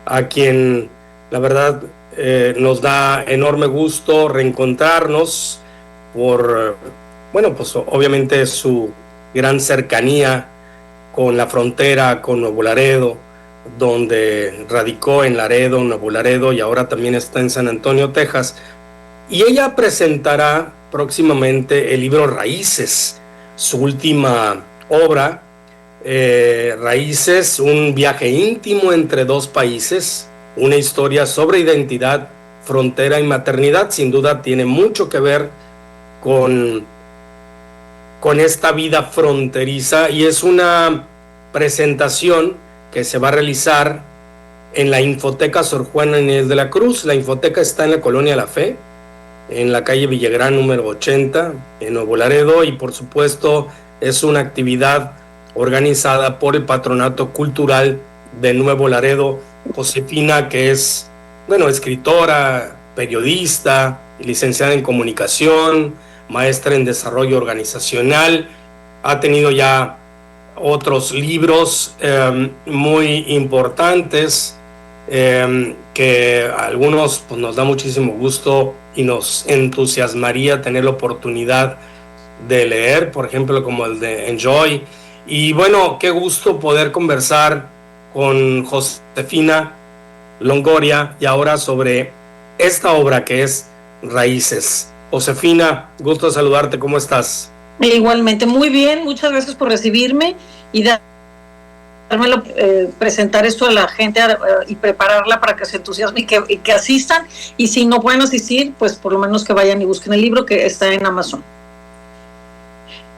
a quien la verdad nos da enorme gusto reencontrarnos por, bueno, pues obviamente su gran cercanía con la frontera con Nuevo Laredo, donde radicó en Laredo, Nuevo Laredo, y ahora también está en San Antonio, Texas. Y ella presentará próximamente el libro Raíces, su última obra, Raíces, un viaje íntimo entre dos países, una historia sobre identidad, frontera y maternidad. Sin duda tiene mucho que ver con esta vida fronteriza, y es una presentación que se va a realizar en la Infoteca Sor Juana Inés de la Cruz. La Infoteca está en la Colonia La Fe, en la calle Villagrán número 80, en Nuevo Laredo, y por supuesto es una actividad organizada por el Patronato Cultural de Nuevo Laredo. Josefina, que es, bueno, escritora, periodista, licenciada en comunicación, maestra en desarrollo organizacional, ha tenido ya otros libros muy importantes, que algunos pues, nos da muchísimo gusto y nos entusiasmaría tener la oportunidad de leer, por ejemplo, como el de Enjoy. Y bueno, qué gusto poder conversar con Josefina Longoria y ahora sobre esta obra que es Raíces. Josefina, gusto saludarte, ¿cómo estás? Igualmente, muy bien, muchas gracias por recibirme y dármelo, presentar esto a la gente y prepararla para que se entusiasme y que asistan, y si no pueden asistir, pues por lo menos que vayan y busquen el libro que está en Amazon.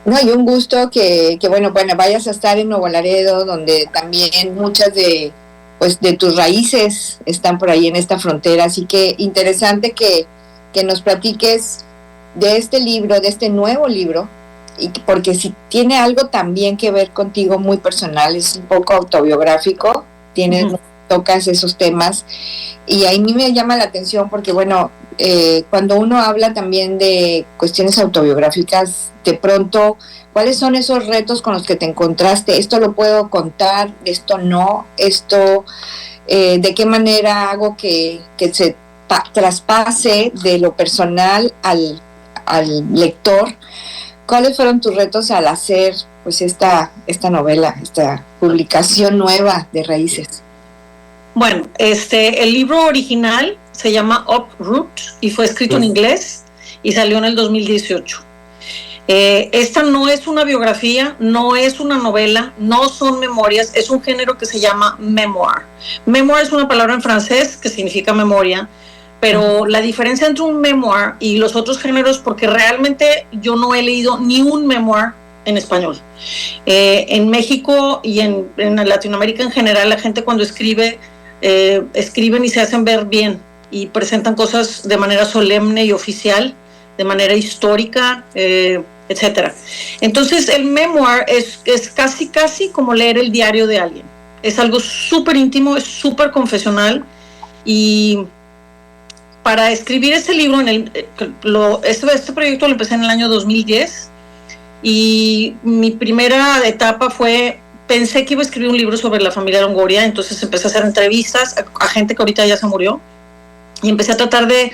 No, y un gusto que bueno, vayas a estar en Nuevo Laredo, donde también muchas de tus raíces están por ahí en esta frontera, así que interesante que nos platiques de este libro, de este nuevo libro, y porque si tiene algo también que ver contigo muy personal, es un poco autobiográfico, tocas esos temas, y a mí me llama la atención porque bueno, cuando uno habla también de cuestiones autobiográficas, de pronto, ¿cuáles son esos retos con los que te encontraste? ¿Esto lo puedo contar? ¿Esto no? ¿Esto de qué manera hago que se traspase de lo personal al lector? ¿Cuáles fueron tus retos al hacer pues esta novela, esta publicación nueva de Raíces? Bueno, el libro original se llama Uproot y fue escrito en inglés y salió en el 2018. Esta no es una biografía, no es una novela, no son memorias, es un género que se llama memoir. Memoir es una palabra en francés que significa memoria, pero la diferencia entre un memoir y los otros géneros, porque realmente yo no he leído ni un memoir en español. En México y en Latinoamérica en general, la gente cuando escriben y se hacen ver bien y presentan cosas de manera solemne y oficial, de manera histórica, etcétera. Entonces el memoir es casi como leer el diario de alguien. Es algo súper íntimo, es súper confesional, y para escribir este libro, este proyecto lo empecé en el año 2010, y mi primera etapa fue, pensé que iba a escribir un libro sobre la familia Longoria, entonces empecé a hacer entrevistas a gente que ahorita ya se murió, y empecé a tratar de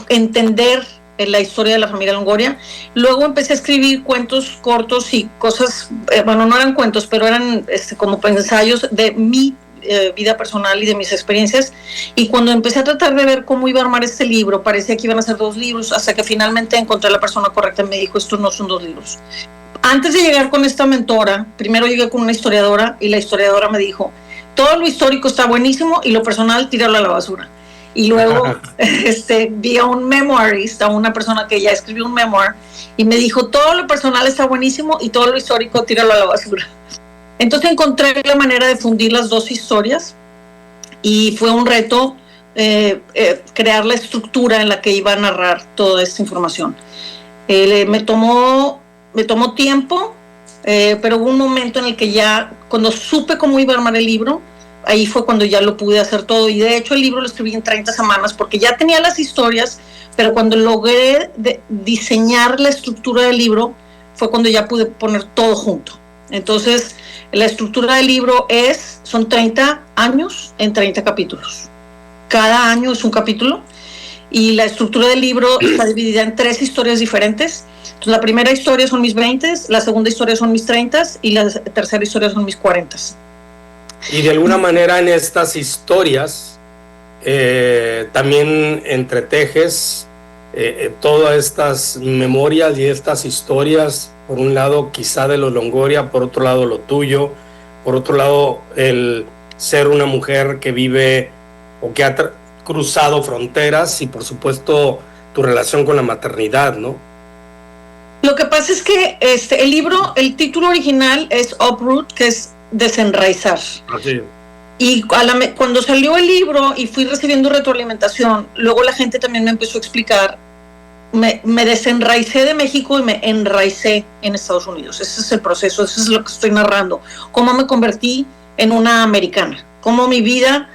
entender la historia de la familia Longoria. Luego empecé a escribir cuentos cortos y cosas, bueno, no eran cuentos, pero eran como ensayos de mi vida personal y de mis experiencias, y cuando empecé a tratar de ver cómo iba a armar este libro, parecía que iban a ser 2 libros, hasta que finalmente encontré a la persona correcta y me dijo, estos no son 2 libros. Antes de llegar con esta mentora, primero llegué con una historiadora, y la historiadora me dijo, todo lo histórico está buenísimo y lo personal tíralo a la basura. Y luego vi a un memoirista, una persona que ya escribió un memoir, y me dijo, todo lo personal está buenísimo y todo lo histórico tíralo a la basura. Entonces encontré la manera de fundir las 2 historias, y fue un reto crear la estructura en la que iba a narrar toda esta información. Me tomó tiempo, pero hubo un momento en el que ya, cuando supe cómo iba a armar el libro, ahí fue cuando ya lo pude hacer todo, y de hecho el libro lo escribí en 30 semanas porque ya tenía las historias, pero cuando logré diseñar la estructura del libro fue cuando ya pude poner todo junto. Entonces, la estructura del libro son 30 años en 30 capítulos. Cada año es un capítulo y la estructura del libro está dividida en 3 historias diferentes. Entonces, la primera historia son mis 20, la segunda historia son mis 30 y la tercera historia son mis 40. Y de alguna manera en estas historias también entretejes todas estas memorias y estas historias, por un lado quizá de los Longoria, por otro lado lo tuyo, por otro lado el ser una mujer que vive o que ha cruzado fronteras y por supuesto tu relación con la maternidad, ¿no? Lo que pasa es que el libro, el título original es Uproot, que es desenraizar. Así. Y cuando salió el libro y fui recibiendo retroalimentación, luego la gente también me empezó a explicar, me desenraicé de México y me enraicé en Estados Unidos. Ese es el proceso, eso es lo que estoy narrando. Cómo me convertí en una americana, cómo mi vida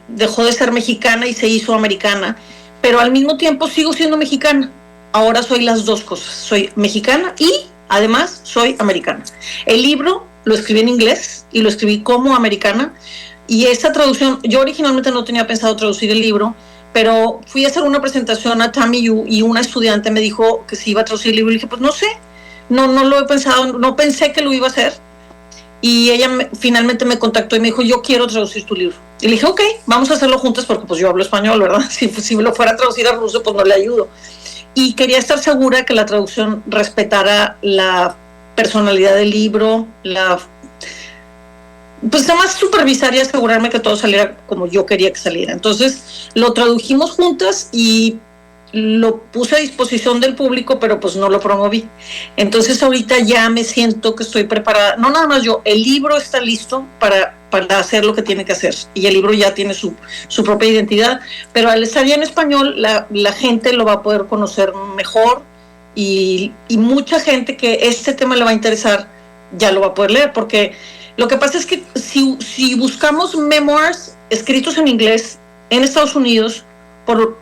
dejó de ser mexicana y se hizo americana, pero al mismo tiempo sigo siendo mexicana. Ahora soy las dos cosas, soy mexicana y además soy americana. El libro lo escribí en inglés y lo escribí como americana, y esa traducción, yo originalmente no tenía pensado traducir el libro, pero fui a hacer una presentación a TAMIU y una estudiante me dijo que si iba a traducir el libro, y dije, pues no sé, no lo he pensado, no pensé que lo iba a hacer, y ella finalmente me contactó y me dijo, yo quiero traducir tu libro. Y le dije, ok, vamos a hacerlo juntas porque pues yo hablo español, ¿verdad? Si lo fuera a traducir a ruso, pues no le ayudo. Y quería estar segura que la traducción respetara la personalidad del libro, pues nada más supervisar y asegurarme que todo saliera como yo quería que saliera. Entonces lo tradujimos juntas y lo puse a disposición del público, pero pues no lo promoví. Entonces ahorita ya me siento que estoy preparada, no nada más yo, el libro está listo para hacer lo que tiene que hacer, y el libro ya tiene su propia identidad, pero al estar ya en español la gente lo va a poder conocer mejor, y mucha gente que este tema le va a interesar ya lo va a poder leer, porque lo que pasa es que si buscamos memoirs escritos en inglés en Estados Unidos por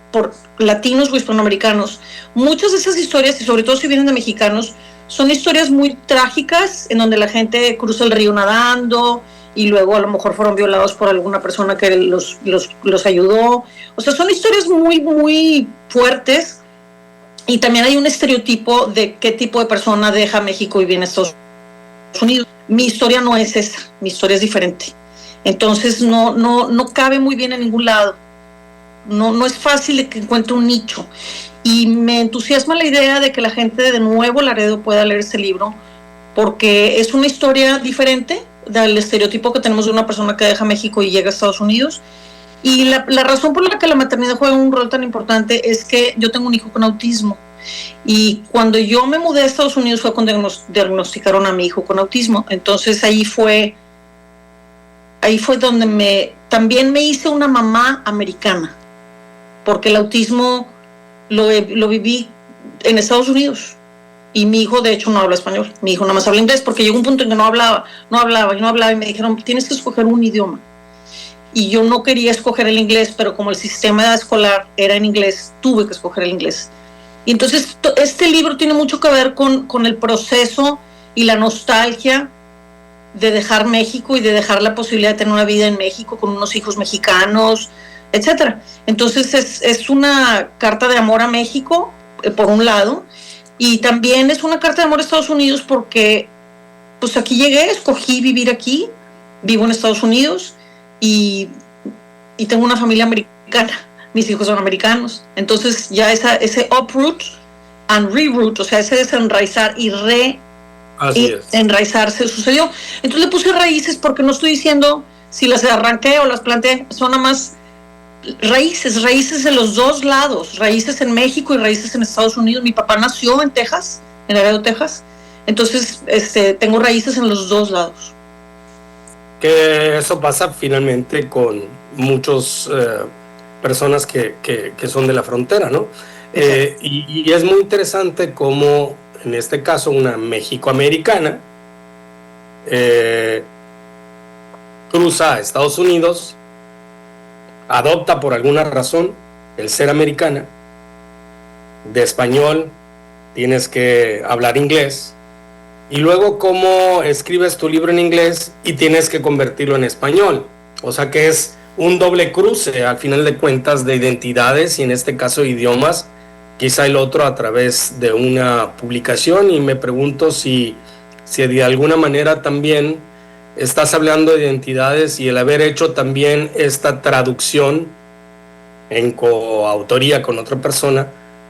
latinos o hispanoamericanos, muchas de esas historias, y sobre todo si vienen de mexicanos, son historias muy trágicas en donde la gente cruza el río nadando y luego a lo mejor fueron violados por alguna persona que los ayudó. O sea, son historias muy, muy fuertes, y también hay un estereotipo de qué tipo de persona deja México y viene a Estados Unidos. Mi historia no es esa, mi historia es diferente. Entonces no cabe muy bien en ningún lado. No es fácil de que encuentre un nicho. Y me entusiasma la idea de que la gente de Nuevo Laredo pueda leer ese libro, porque es una historia diferente del estereotipo que tenemos de una persona que deja México y llega a Estados Unidos. Y la razón por la que la maternidad juega un rol tan importante es que yo tengo un hijo con autismo. Y cuando yo me mudé a Estados Unidos fue cuando diagnosticaron a mi hijo con autismo. Entonces ahí fue donde también me hice una mamá americana, porque el autismo lo viví en Estados Unidos. Y mi hijo, de hecho, no habla español. Mi hijo nada más habla inglés, porque llegó un punto en que no hablaba, y me dijeron, tienes que escoger un idioma. Y yo no quería escoger el inglés, pero como el sistema escolar era en inglés, tuve que escoger el inglés. Y entonces este libro tiene mucho que ver con el proceso y la nostalgia de dejar México y de dejar la posibilidad de tener una vida en México con unos hijos mexicanos, etcétera. Entonces es una carta de amor a México, por un lado, y también es una carta de amor a Estados Unidos, porque pues aquí llegué, escogí vivir aquí, vivo en Estados Unidos y tengo una familia americana, mis hijos son americanos. Entonces ya ese uproot and reroot, o sea, ese desenraizar y enraizarse sucedió. Entonces le puse raíces, porque no estoy diciendo si las arranqué o las planté, son nada más raíces de los dos lados, raíces en México y raíces en Estados Unidos. Mi papá nació en Texas, en Laredo, Texas, entonces tengo raíces en los dos lados. Que eso pasa finalmente con muchas personas que son de la frontera, ¿no? Y es muy interesante cómo, en este caso, una mexicoamericana cruza a Estados Unidos, adopta por alguna razón el ser americana, de español tienes que hablar inglés, y luego cómo escribes tu libro en inglés y tienes que convertirlo en español. O sea que es un doble cruce, al final de cuentas, de identidades y en este caso idiomas, quizá el otro a través de una publicación, y me pregunto si de alguna manera también estás hablando de identidades y el haber hecho también esta traducción en coautoría con otra persona,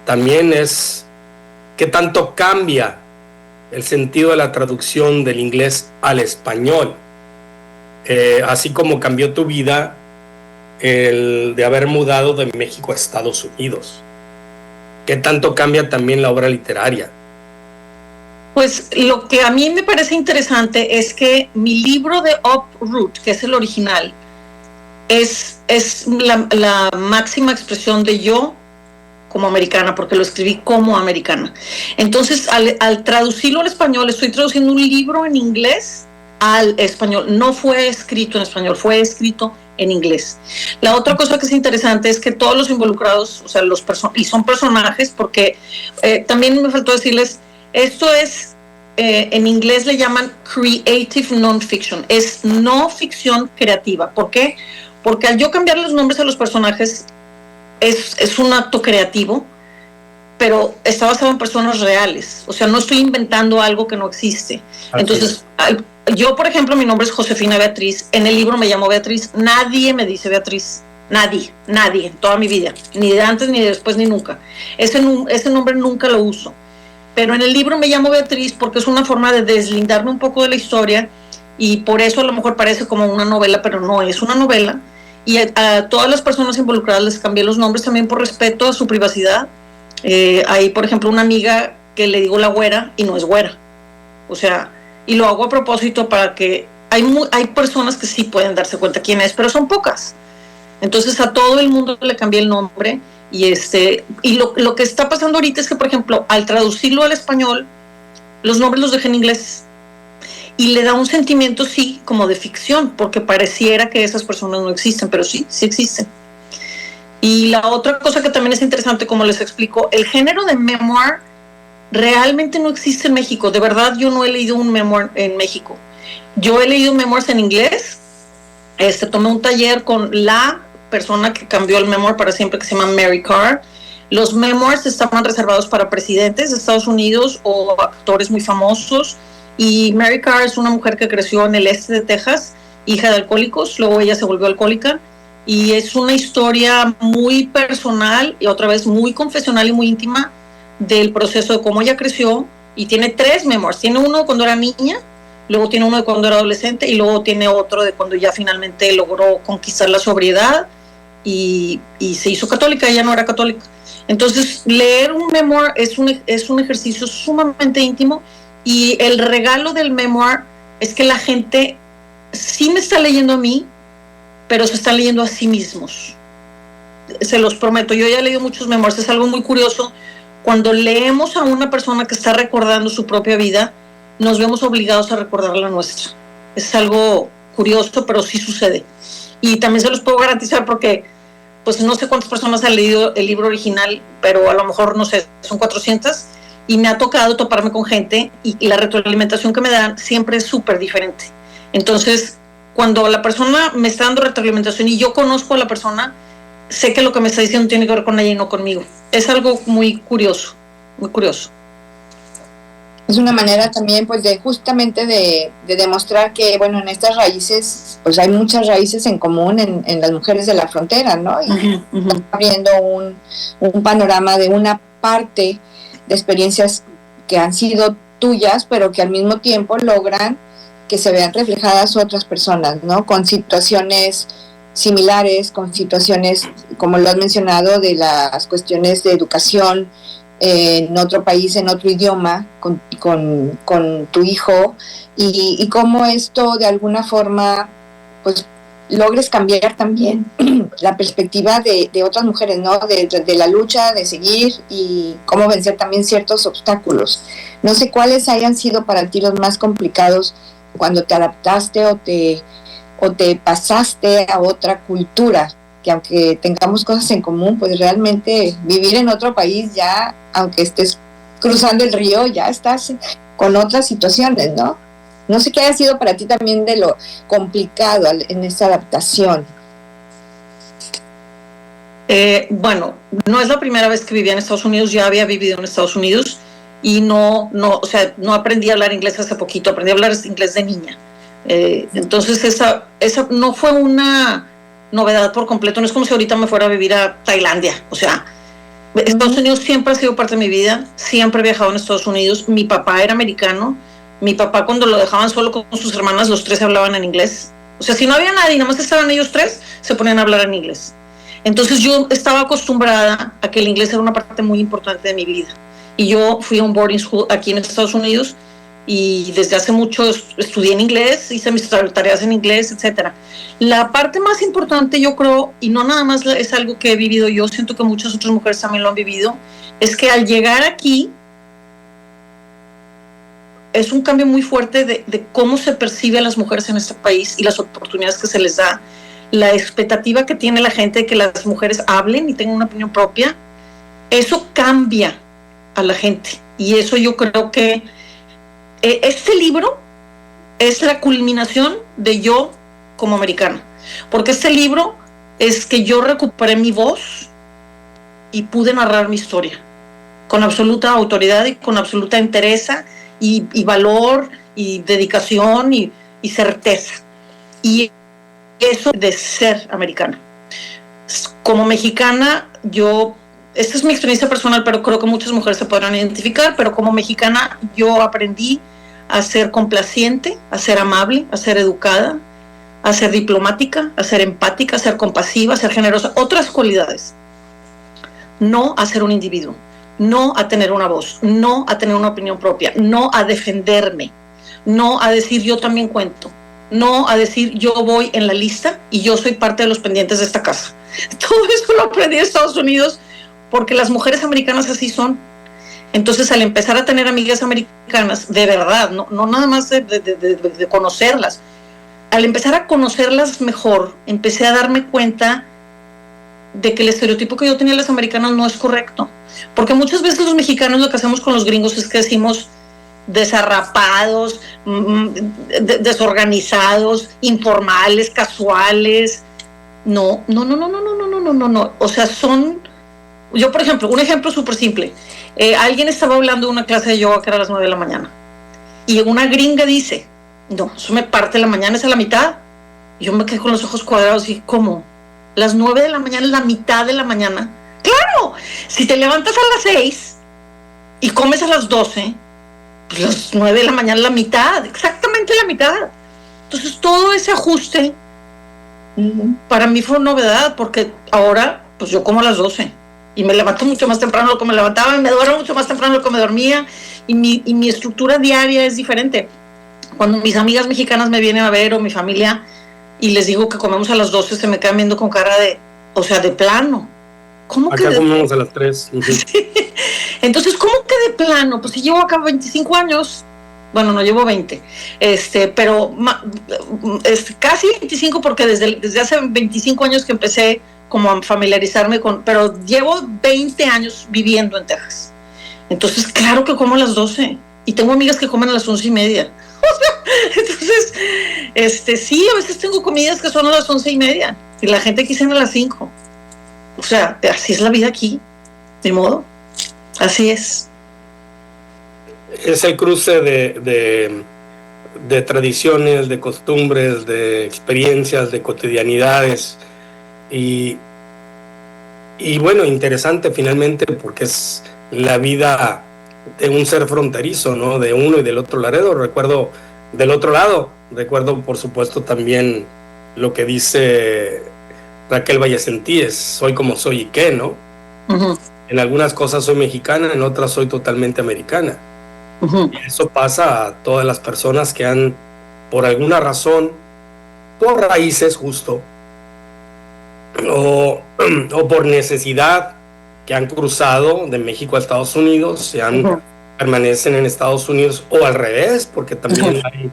también es qué tanto cambia el sentido de la traducción del inglés al español, así como cambió tu vida el de haber mudado de México a Estados Unidos. ¿Qué tanto cambia también la obra literaria? Pues lo que a mí me parece interesante es que mi libro de Uproot, que es el original, es la máxima expresión de yo como americana, porque lo escribí como americana. Entonces, al traducirlo al español, estoy traduciendo un libro en inglés al español. No fue escrito en español, fue escrito en inglés. La otra cosa que es interesante es que todos los involucrados, o sea, y son personajes, porque también me faltó decirles, esto es, en inglés le llaman creative non-fiction, es no ficción creativa. ¿Por qué? Porque al yo cambiar los nombres a los personajes, es un acto creativo, pero está basado en personas reales. O sea, no estoy inventando algo que no existe. Así Entonces, yo, por ejemplo, mi nombre es Josefina Beatriz. En el libro me llamo Beatriz. Nadie me dice Beatriz. Nadie, en toda mi vida. Ni de antes, ni de después, ni nunca. Ese nombre nunca lo uso. Pero en el libro me llamo Beatriz porque es una forma de deslindarme un poco de la historia, y por eso a lo mejor parece como una novela, pero no es una novela. Y a todas las personas involucradas les cambié los nombres también por respeto a su privacidad. Hay, por ejemplo, una amiga que le digo la güera y no es güera. O sea, y lo hago a propósito para que hay personas que sí pueden darse cuenta quién es, pero son pocas. Entonces a todo el mundo le cambié el nombre, y lo que está pasando ahorita es que, por ejemplo, al traducirlo al español, los nombres los dejé en inglés. Y le da un sentimiento, sí, como de ficción, porque pareciera que esas personas no existen, pero sí existen. Y la otra cosa que también es interesante, como les explico, el género de memoir realmente no existe en México. De verdad, yo no he leído un memoir en México. Yo he leído memoirs en inglés. Tomé un taller con la persona que cambió el memoir para siempre, que se llama Mary Karr. Los memoirs estaban reservados para presidentes de Estados Unidos o actores muy famosos. Y Mary Karr es una mujer que creció en el este de Texas, hija de alcohólicos, luego ella se volvió alcohólica, y es una historia muy personal y otra vez muy confesional y muy íntima del proceso de cómo ella creció, y tiene 3 memoirs. Tiene uno cuando era niña, luego tiene uno de cuando era adolescente, y luego tiene otro de cuando ya finalmente logró conquistar la sobriedad y se hizo católica. Ella no era católica. Entonces, leer un memoir es un ejercicio sumamente íntimo. Y el regalo del memoir es que la gente sí me está leyendo a mí, pero se están leyendo a sí mismos. Se los prometo, yo ya he leído muchos memoirs, es algo muy curioso. Cuando leemos a una persona que está recordando su propia vida, nos vemos obligados a recordar la nuestra. Es algo curioso, pero sí sucede. Y también se los puedo garantizar porque, pues no sé cuántas personas han leído el libro original, pero a lo mejor, no sé, son 400, y me ha tocado toparme con gente y la retroalimentación que me dan siempre es súper diferente. Entonces, cuando la persona me está dando retroalimentación y yo conozco a la persona, sé que lo que me está diciendo tiene que ver con ella y no conmigo. Es algo muy curioso, muy curioso. Es una manera también, pues, de justamente de demostrar que, bueno, en estas raíces, pues hay muchas raíces en común en las mujeres de la frontera, ¿no? Y está abriendo un panorama de una parte de experiencias que han sido tuyas, pero que al mismo tiempo logran que se vean reflejadas otras personas, ¿no? Con situaciones similares, con situaciones, como lo has mencionado, de las cuestiones de educación en otro país, en otro idioma, con tu hijo, y cómo esto de alguna forma, pues, logres cambiar también la perspectiva de otras mujeres, ¿no? De la lucha, de seguir, y cómo vencer también ciertos obstáculos. No sé cuáles hayan sido para ti los más complicados cuando te adaptaste o te pasaste a otra cultura, que aunque tengamos cosas en común, pues realmente vivir en otro país ya, aunque estés cruzando el río, ya estás con otras situaciones, ¿no? No sé qué haya sido para ti también de lo complicado en esta adaptación. Bueno, no es la primera vez que vivía en Estados Unidos, ya había vivido en Estados Unidos y no aprendí a hablar inglés hace poquito, aprendí a hablar inglés de niña. Entonces esa no fue una novedad por completo, no es como si ahorita me fuera a vivir a Tailandia, o sea, Estados Unidos siempre ha sido parte de mi vida, siempre he viajado en Estados Unidos, mi papá era americano, mi papá cuando lo dejaban solo con sus hermanas, los tres hablaban en inglés, o sea, si no había nadie, nada más estaban ellos tres, se ponían a hablar en inglés. Entonces yo estaba acostumbrada a que el inglés era una parte muy importante de mi vida. Y yo fui a un boarding school aquí en Estados Unidos y desde hace mucho estudié en inglés, hice mis tareas en inglés, etc. La parte más importante, yo creo, y no nada más es algo que he vivido yo, siento que muchas otras mujeres también lo han vivido, es que al llegar aquí es un cambio muy fuerte de cómo se percibe a las mujeres en este país y las oportunidades que se les da, la expectativa que tiene la gente de que las mujeres hablen y tengan una opinión propia. Eso cambia a la gente y eso yo creo que este libro es la culminación de yo como americana, porque este libro es que yo recuperé mi voz y pude narrar mi historia con absoluta autoridad y con absoluta entereza y valor y dedicación y certeza, y eso de ser americana. Como mexicana, esta es mi experiencia personal, pero creo que muchas mujeres se podrán identificar, pero como mexicana yo aprendí a ser complaciente, a ser amable, a ser educada, a ser diplomática, a ser empática, a ser compasiva, a ser generosa, otras cualidades. No a ser un individuo, no a tener una voz, no a tener una opinión propia, no a defenderme, no a decir yo también cuento, no a decir yo voy en la lista y yo soy parte de los pendientes de esta casa. Todo eso lo aprendí en Estados Unidos porque las mujeres americanas así son. Entonces, al empezar a tener amigas americanas, de verdad, no nada más de conocerlas, al empezar a conocerlas mejor, empecé a darme cuenta de que el estereotipo que yo tenía de las americanas no es correcto. Porque muchas veces los mexicanos lo que hacemos con los gringos es que decimos desarrapados, desorganizados, informales, casuales. No. O sea, yo, por ejemplo, un ejemplo súper simple. Alguien estaba hablando de una clase de yoga que era a las 9 de la mañana. Y una gringa dice, no, eso me parte la mañana, es a la mitad. Y yo me quedé con los ojos cuadrados y, ¿cómo? Las 9 de la mañana es la mitad de la mañana. ¡Claro! Si te levantas a las 6 y comes a las 12, pues las 9 de la mañana es la mitad, exactamente la mitad. Entonces todo ese ajuste para mí fue novedad, porque ahora pues yo como a las 12 y me levanto mucho más temprano de lo que me levantaba y me duermo mucho más temprano de lo que me dormía y mi estructura diaria es diferente. Cuando mis amigas mexicanas me vienen a ver o mi familia y les digo que comemos a las 12, se me quedan viendo con cara de, o sea, de plano. ¿Cómo acá que comemos a las 3? Sí. Entonces, ¿cómo que de plano? Pues si llevo acá 25 años, bueno, no llevo 20, pero casi 25, porque desde hace 25 años que empecé como a familiarizarme pero llevo 20 años viviendo en Texas. Entonces, claro que como a las 12 y tengo amigas que comen a las 11:30. Entonces, sí, a veces tengo comidas que son a las 11:30 y la gente aquí cena a las 5. O sea, así es la vida aquí, de modo, así es. Es el cruce de tradiciones, de costumbres, de experiencias, de cotidianidades y bueno, interesante finalmente porque es la vida de un ser fronterizo, ¿no? De uno y del otro lado. Recuerdo por supuesto también lo que dice Raquel Vallesentíes, soy como soy y qué, ¿no? Uh-huh. En algunas cosas soy mexicana, en otras soy totalmente americana. Uh-huh. Y eso pasa a todas las personas que han, por alguna razón, por raíces justo, o por necesidad, que han cruzado de México a Estados Unidos, uh-huh. permanecen en Estados Unidos, o al revés, porque también uh-huh. hay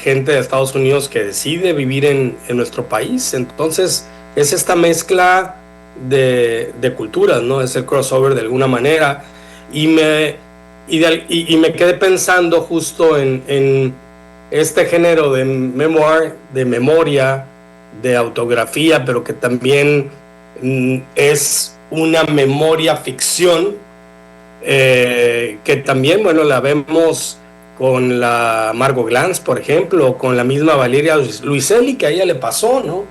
gente de Estados Unidos que decide vivir en nuestro país. Entonces es esta mezcla de culturas, ¿no? Es el crossover de alguna manera y y me quedé pensando justo en este género de memoir, de memoria, de autografía, pero que también es una memoria ficción, que también, bueno, la vemos con la Margot Glantz, por ejemplo, con la misma Valeria Luiselli, que a ella le pasó, ¿no?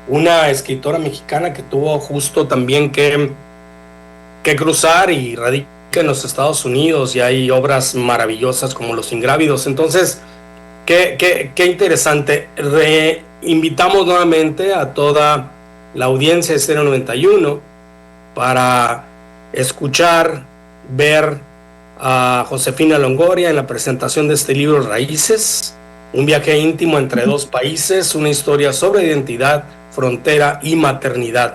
Una escritora mexicana que tuvo justo también que cruzar y radica en los Estados Unidos, y hay obras maravillosas como Los Ingrávidos. Entonces, qué interesante. Invitamos nuevamente a toda la audiencia de Estéreo 91 para escuchar, ver a Josefina Longoria en la presentación de este libro Raíces, un viaje íntimo entre dos países, una historia sobre identidad, frontera y maternidad.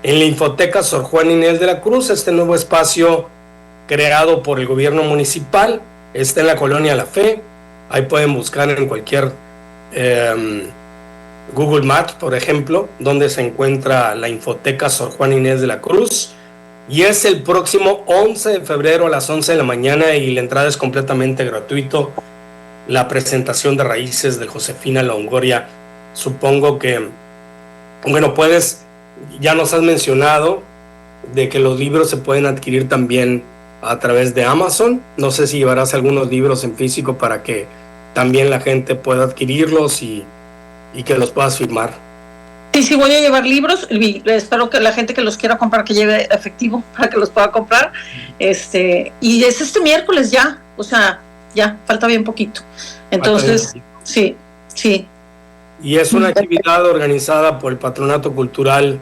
En la Infoteca Sor Juana Inés de la Cruz, este nuevo espacio creado por el gobierno municipal, está en la Colonia La Fe. Ahí pueden buscar en cualquier Google Maps, por ejemplo, donde se encuentra la Infoteca Sor Juana Inés de la Cruz. Y es el próximo 11 de febrero a las 11 de la mañana, y la entrada es completamente gratuito. La presentación de Raíces de Josefina Longoria. Supongo que, bueno, ya nos has mencionado de que los libros se pueden adquirir también a través de Amazon. No sé si llevarás algunos libros en físico para que también la gente pueda adquirirlos y que los puedas firmar. Sí, voy a llevar libros. Espero que la gente que los quiera comprar que lleve efectivo para que los pueda comprar. Y es este miércoles ya, o sea, ya falta bien poquito. Entonces, sí. Y es una actividad organizada por el Patronato Cultural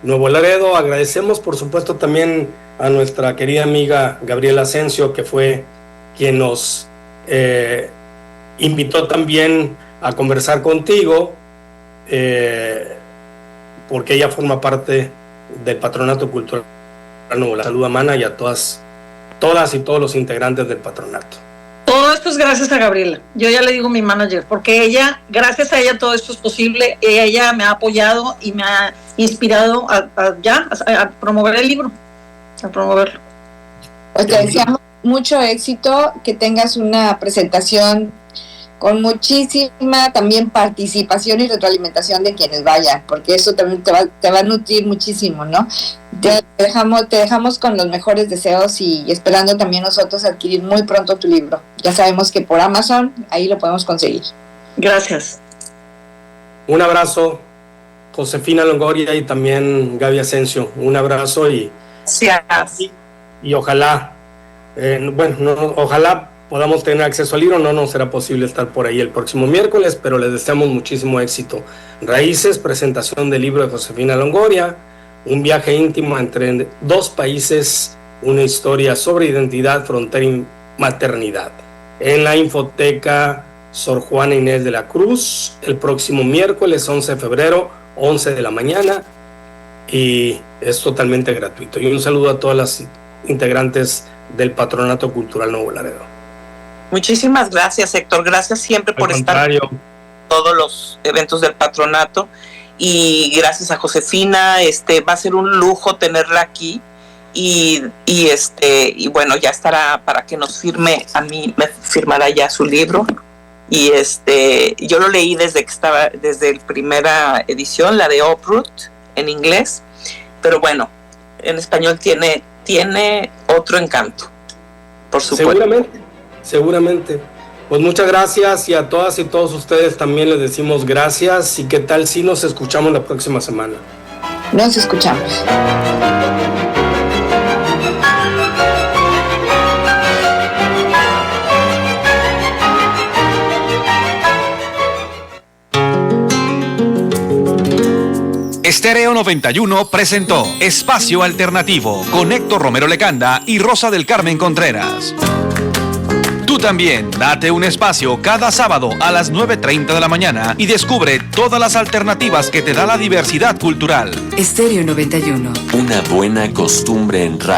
Nuevo Laredo. Agradecemos, por supuesto, también a nuestra querida amiga Gabriela Asensio, que fue quien nos invitó también a conversar contigo, porque ella forma parte del Patronato Cultural Nuevo Laredo. Salud a Mana y a todas y todos los integrantes del patronato. Todo esto es gracias a Gabriela. Yo ya le digo mi manager, porque gracias a ella todo esto es posible. Ella me ha apoyado y me ha inspirado a promover el libro, a promoverlo. Pues te deseamos mucho éxito, que tengas una presentación con muchísima también participación y retroalimentación de quienes vayan, porque eso también te va a nutrir muchísimo, ¿no? Te dejamos con los mejores deseos y esperando también nosotros adquirir muy pronto tu libro. Ya sabemos que por Amazon ahí lo podemos conseguir. Gracias. Un abrazo, Josefina Longoria, y también Gaby Asensio. Un abrazo y ojalá, ojalá podamos tener acceso al libro. No nos será posible estar por ahí el próximo miércoles, pero les deseamos muchísimo éxito. Raíces, presentación del libro de Josefina Longoria, un viaje íntimo entre dos países, una historia sobre identidad, frontera y maternidad. En la Infoteca Sor Juana Inés de la Cruz, el próximo miércoles 11 de febrero, 11 de la mañana, y es totalmente gratuito. Y un saludo a todas las integrantes del Patronato Cultural Nuevo Laredo. Muchísimas gracias, Héctor. Gracias siempre por estar en todos los eventos del patronato, y gracias a Josefina. Va a ser un lujo tenerla aquí, y bueno, ya estará para que nos firme. A mí me firmará ya su libro, y yo lo leí desde la primera edición, la de Uproot en inglés, pero bueno, en español tiene otro encanto, por supuesto. Seguramente. Pues muchas gracias, y a todas y todos ustedes también les decimos gracias. Y qué tal si nos escuchamos la próxima semana. Nos escuchamos. Estéreo 91 presentó Espacio Alternativo con Héctor Romero Lecanda y Rosa del Carmen Contreras. Tú también date un espacio cada sábado a las 9:30 de la mañana y descubre todas las alternativas que te da la diversidad cultural. Estéreo 91. Una buena costumbre en radio.